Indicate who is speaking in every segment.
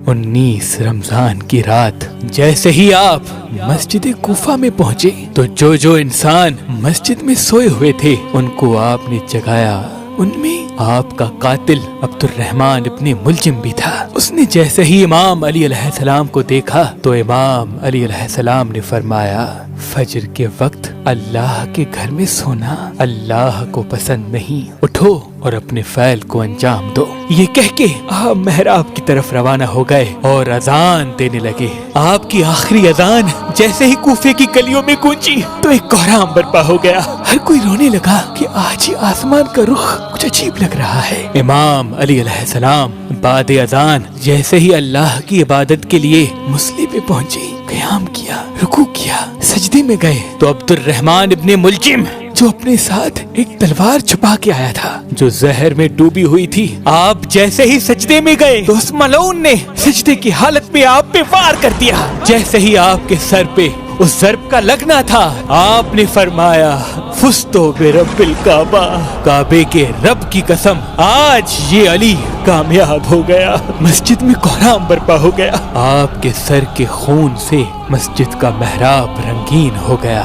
Speaker 1: 19 رمضان کی رات جیسے ہی آپ مسجد کوفہ میں پہنچے تو جو انسان مسجد میں سوئے ہوئے تھے ان کو آپ نے جگایا۔ ان میں آپ کا قاتل عبد الرحمن ابن ملجم بھی تھا۔ اس نے جیسے ہی امام علی علیہ السلام کو دیکھا تو امام علی علیہ السلام نے فرمایا، فجر کے وقت اللہ کے گھر میں سونا اللہ کو پسند نہیں، اٹھو اور اپنے فعل کو انجام دو۔ یہ کہہ کے آپ محراب کی طرف روانہ ہو گئے اور اذان دینے لگے۔ آپ کی آخری اذان جیسے ہی کوفے کی گلیوں میں گونجی تو ایک کوہرام برپا ہو گیا۔ ہر کوئی رونے لگا کہ آج ہی آسمان کا رخ کچھ عجیب لگ رہا ہے۔ امام علی علیہ السلام بعد اذان جیسے ہی اللہ کی عبادت کے لیے مصلی پہ پہنچے، قیام کیا، رکوع کیا، سجدے میں گئے تو عبد الرحمن ابن ملجم جو اپنے ساتھ ایک تلوار چھپا کے آیا تھا جو زہر میں ڈوبی ہوئی تھی، آپ جیسے ہی سجدے میں گئے تو اس ملعون نے سجدے کی حالت میں آپ پہ وار کر دیا۔ جیسے ہی آپ کے سر پہ اس ضرب کا لگنا تھا آپ نے فرمایا، فزتو برب الکعبہ، کعبے کے رب کی قسم آج یہ علی کامیاب ہو گیا۔ مسجد میں کوہرام برپا ہو گیا۔ آپ کے سر کے خون سے مسجد کا محراب رنگین ہو گیا،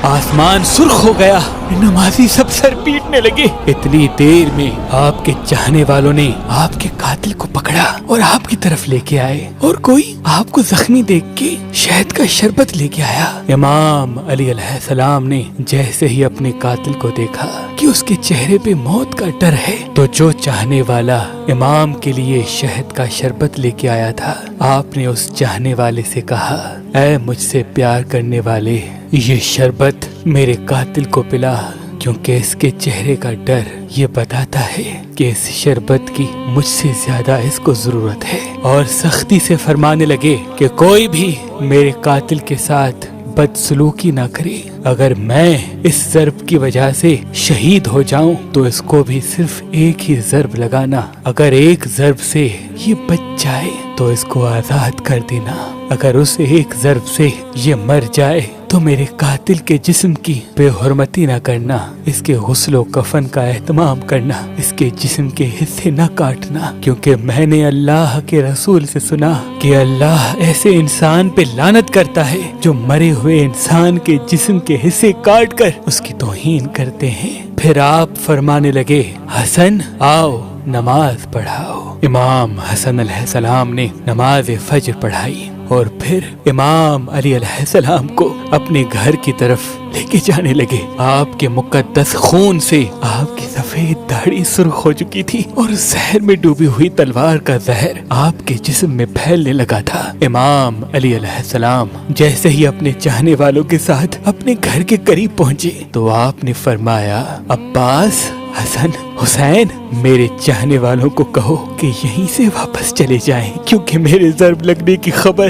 Speaker 1: آسمان سرخ ہو گیا، نمازی سب سر پیٹنے لگے۔ اتنی دیر میں آپ کے چاہنے والوں نے آپ کے قاتل کو پکڑا اور آپ کی طرف لے کے آئے، اور کوئی آپ کو زخمی دیکھ کے شہد کا شربت لے کے آیا۔ امام علی علیہ السلام نے جیسے ہی اپنے قاتل کو دیکھا کہ اس کے چہرے پہ موت کا ڈر ہے تو جو چاہنے والا امام کے لیے شہد کا شربت لے کے آیا تھا، آپ نے اس چاہنے والے سے کہا، اے مجھ سے پیار کرنے والے، یہ شربت میرے قاتل کو پلا، کیونکہ اس کے چہرے کا ڈر یہ بتاتا ہے کہ اس شربت کی مجھ سے زیادہ اس کو ضرورت ہے۔ اور سختی سے فرمانے لگے کہ کوئی بھی میرے قاتل کے ساتھ بدسلوکی نہ کرے، اگر میں اس ضرب کی وجہ سے شہید ہو جاؤں تو اس کو بھی صرف ایک ہی ضرب لگانا، اگر ایک ضرب سے یہ بچ جائے تو اس کو آزاد کر دینا، اگر اس ایک ضرب سے یہ مر جائے تو میرے قاتل کے جسم کی بے حرمتی نہ کرنا، اس کے غسل و کفن کا اہتمام کرنا، اس کے جسم کے حصے نہ کاٹنا، کیونکہ میں نے اللہ کے رسول سے سنا کہ اللہ ایسے انسان پہ لعنت کرتا ہے جو مرے ہوئے انسان کے جسم کے حصے کاٹ کر اس کی توہین کرتے ہیں۔ پھر آپ فرمانے لگے، حسن آؤ نماز پڑھاؤ۔ امام حسن علیہ السلام نے نماز فجر پڑھائی اور پھر امام علی علیہ السلام کو اپنے گھر کی طرف لے کے جانے لگے۔ آپ کے مقدس خون سے آپ کی سفید داڑھی سرخ ہو چکی تھی اور زہر میں ڈوبی ہوئی تلوار کا زہر آپ کے جسم میں پھیلنے لگا تھا۔ امام علی علیہ السلام جیسے ہی اپنے چاہنے والوں کے ساتھ اپنے گھر کے قریب پہنچے تو آپ نے فرمایا، عباس، حسن، حسین، میرے چاہنے والوں کو کہو کہ یہیں سے واپس چلے جائیں، کیونکہ میرے ضرب لگنے کی خبر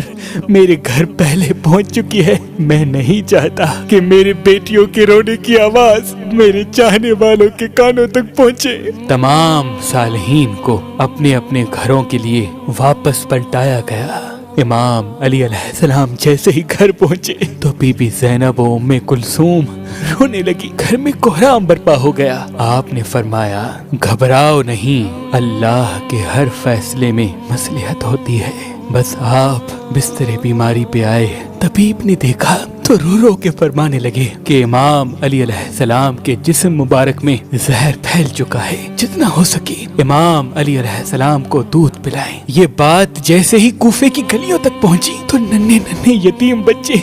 Speaker 1: میرے گھر پہلے پہنچ چکی ہے۔ میں نہیں چاہتا کہ میرے بیٹیوں کے رونے کی آواز میرے چاہنے والوں کے کانوں تک پہنچے۔ تمام صالحین کو اپنے اپنے گھروں کے لیے واپس پلٹایا گیا۔ امام علی علیہ السلام جیسے ہی گھر پہنچے تو بی بی زینب و ام کلثوم رونے لگی۔ گھر میں کوہرام برپا ہو گیا۔ آپ نے فرمایا، گھبراؤ نہیں، اللہ کے ہر فیصلے میں مصلحت ہوتی ہے۔ بس آپ بستر بیماری پہ آئے، طبیب نے دیکھا تو رو رو کے فرمانے لگے کہ امام علی علیہ السلام کے جسم مبارک میں زہر پھیل چکا ہے، جتنا ہو سکے امام علی علیہ السلام کو دودھ پلائیں۔ یہ بات جیسے ہی کوفے کی گلیوں تک پہنچی تو ننھے ننھے یتیم بچے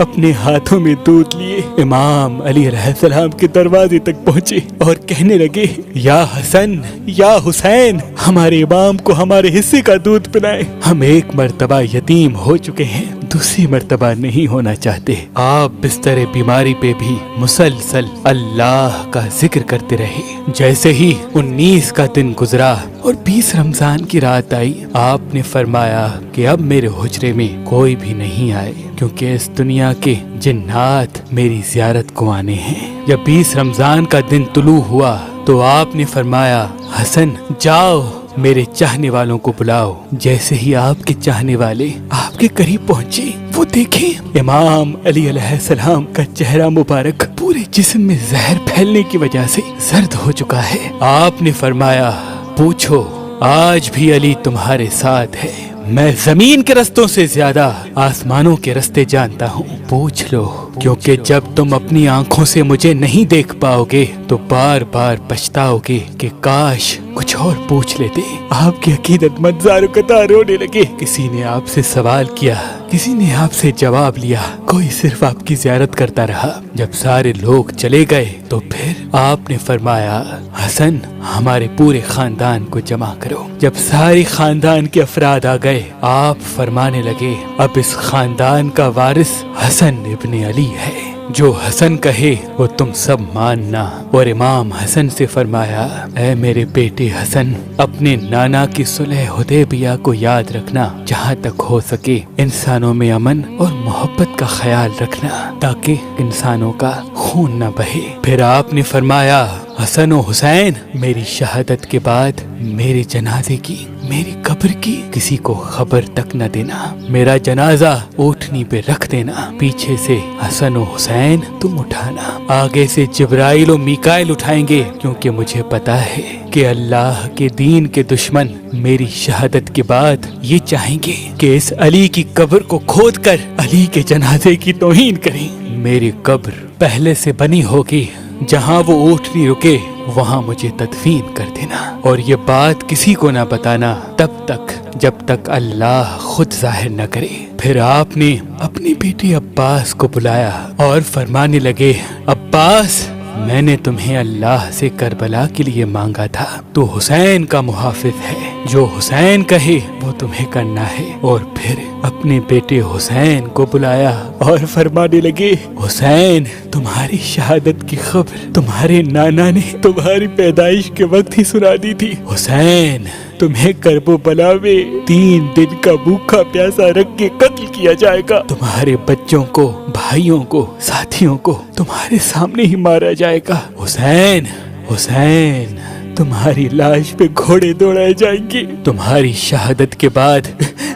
Speaker 1: اپنے ہاتھوں میں دودھ لیے امام علی علیہ السلام کے دروازے تک پہنچے اور کہنے لگے، یا حسن، یا حسین، ہمارے امام کو ہمارے حصے کا دودھ پلائیں، ہم ایک مرتبہ یتیم ہو چکے ہیں، دوسری مرتبہ نہیں ہونا چاہتے۔ آپ بستر بیماری پہ بھی مسلسل اللہ کا ذکر کرتے رہے۔ جیسے ہی 19 کا دن گزرا اور 20 رمضان کی رات آئی، آپ نے فرمایا کہ اب میرے حجرے میں کوئی بھی نہیں آئے، کیونکہ اس دنیا کے جنات میری زیارت کو آنے ہیں۔ جب 20 رمضان کا دن طلوع ہوا تو آپ نے فرمایا، حسن جاؤ میرے چاہنے والوں کو بلاؤ۔ جیسے ہی آپ کے چاہنے والے آپ کے قریب پہنچے وہ دیکھیں امام علی علیہ السلام کا چہرہ مبارک پورے جسم میں زہر پھیلنے کی وجہ سے زرد ہو چکا ہے۔ آپ نے فرمایا، پوچھو آج بھی علی تمہارے ساتھ ہے؟ میں زمین کے رستوں سے زیادہ آسمانوں کے رستے جانتا ہوں. پوچھ لو، کیونکہ جب تم اپنی آنکھوں سے مجھے نہیں دیکھ پاؤ گے تو بار بار پچھتاؤ گے کہ کاش کچھ اور پوچھ لیتے. آپ کی عقیدت مند زار و قطار رونے لگے. کسی نے آپ سے سوال کیا، کسی نے آپ سے جواب لیا، کوئی صرف آپ کی زیارت کرتا رہا. جب سارے لوگ چلے گئے تو پھر آپ نے فرمایا، حسن ہمارے پورے خاندان کو جمع کرو. جب سارے خاندان کے افراد آ گئے آپ فرمانے لگے، اب اس خاندان کا وارث حسن ابن علی ہے، جو حسن کہے وہ تم سب ماننا. اور امام حسن سے فرمایا، اے میرے بیٹے حسن، اپنے نانا کی صلح حدیبیہ کو یاد رکھنا. جہاں تک ہو سکے انسانوں میں امن اور محبت کا خیال رکھنا تاکہ انسانوں کا خون نہ بہے. پھر آپ نے فرمایا، حسن و حسین، میری شہادت کے بعد میرے جنازے کی، میری قبر کی کسی کو خبر تک نہ دینا. میرا جنازہ اونٹنی پہ رکھ دینا. پیچھے سے حسن و حسین تم اٹھانا، آگے سے جبرائیل و میکائیل اٹھائیں گے، کیونکہ مجھے پتا ہے کہ اللہ کے دین کے دشمن میری شہادت کے بعد یہ چاہیں گے کہ اس علی کی قبر کو کھود کر علی کے جنازے کی توہین کریں. میری قبر پہلے سے بنی ہوگی، جہاں وہ اونٹنی رکے وہاں مجھے تدفین کر دینا. اور یہ بات کسی کو نہ بتانا تب تک جب تک اللہ خود ظاہر نہ کرے. پھر آپ نے اپنے بیٹے عباس کو بلایا اور فرمانے لگے، عباس، میں نے تمہیں اللہ سے کربلا کے لیے مانگا تھا، تو حسین کا محافظ ہے، جو حسین کہے وہ تمہیں کرنا ہے. اور پھر اپنے بیٹے حسین کو بلایا اور فرمانے لگے، حسین، تمہاری شہادت کی خبر تمہارے نانا نے تمہاری پیدائش کے وقت ہی سنا دی تھی. حسین، تمہیں کرب و بلا میں 3 دن کا بھوکا پیاسا رکھ کے قتل کیا جائے گا. تمہارے بچوں کو، بھائیوں کو، ساتھیوں کو تمہارے سامنے ہی مارا جائے گا. حسین، حسین، تمہاری لاش پہ گھوڑے دوڑائے جائیں گے. تمہاری شہادت کے بعد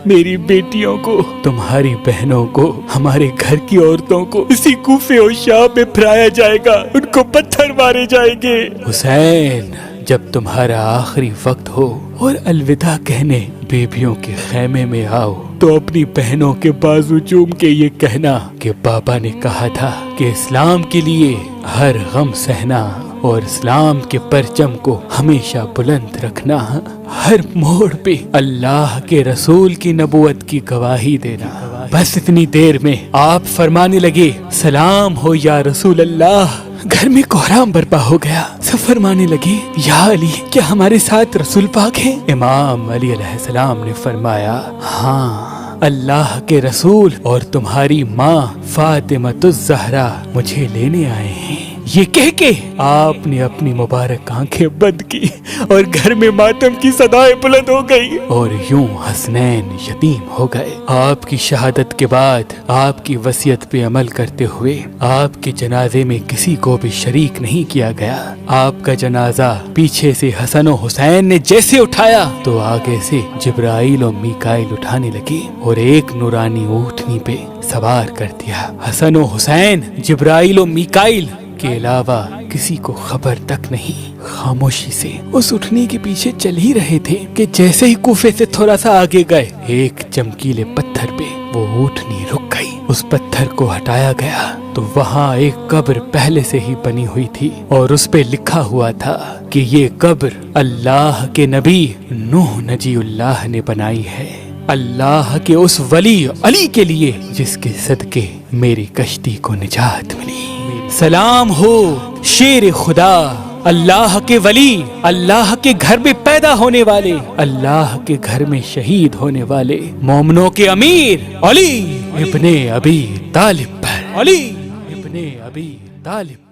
Speaker 1: میری بیٹیوں کو، تمہاری بہنوں کو، ہمارے گھر کی عورتوں کو اسی کوفے اور شام میں پھرایا جائے گا، ان کو پتھر مارے جائیں گے. حسین، جب تمہارا آخری وقت ہو اور الوداع کہنے بیبیوں کے خیمے میں آؤ تو اپنی بہنوں کے بازو چوم کے یہ کہنا کہ بابا نے کہا تھا کہ اسلام کے لیے ہر غم سہنا اور اسلام کے پرچم کو ہمیشہ بلند رکھنا، ہر موڑ پہ اللہ کے رسول کی نبوت کی گواہی دینا. بس اتنی دیر میں آپ فرمانے لگے، سلام ہو یا رسول اللہ. گھر میں کوہرام برپا ہو گیا. سب فرمانے لگے، یا علی، کیا ہمارے ساتھ رسول پاک ہیں؟ امام علی علیہ السلام نے فرمایا، ہاں، اللہ کے رسول اور تمہاری ماں فاطمہ الزہرا مجھے لینے آئے ہیں. یہ کہہ کے آپ نے اپنی مبارک آنکھیں بند کی اور گھر میں ماتم کی صدائیں بلند ہو گئی اور یوں حسنین یتیم ہو گئے. آپ کی شہادت کے بعد آپ کی وصیت پہ عمل کرتے ہوئے آپ کے جنازے میں کسی کو بھی شریک نہیں کیا گیا. آپ کا جنازہ پیچھے سے حسن و حسین نے جیسے اٹھایا تو آگے سے جبرائیل و میکائیل اٹھانے لگے اور ایک نورانی اونٹنی پہ سوار کر دیا. حسن و حسین جبرائیل و میکائیل کے علاوہ کسی کو خبر تک نہیں خاموشی سے اس اٹھنی کے پیچھے چل ہی رہے تھے کہ جیسے ہی کوفے سے تھوڑا سا آگے گئے ایک چمکیلے پتھر پہ وہ اونٹنی رک گئی. اس پتھر کو ہٹایا گیا تو وہاں ایک قبر پہلے سے ہی بنی ہوئی تھی اور اس پہ لکھا ہوا تھا کہ یہ قبر اللہ کے نبی نوح نجی اللہ نے بنائی ہے، اللہ کے اس ولی علی کے لیے جس کے صدقے میری کشتی کو نجات ملی. سلام ہو شیر خدا، اللہ کے ولی، اللہ کے گھر میں پیدا ہونے والے، اللہ کے گھر میں شہید ہونے والے مومنوں کے امیر علی ابن ابی طالب پر. علی ابن ابی طالب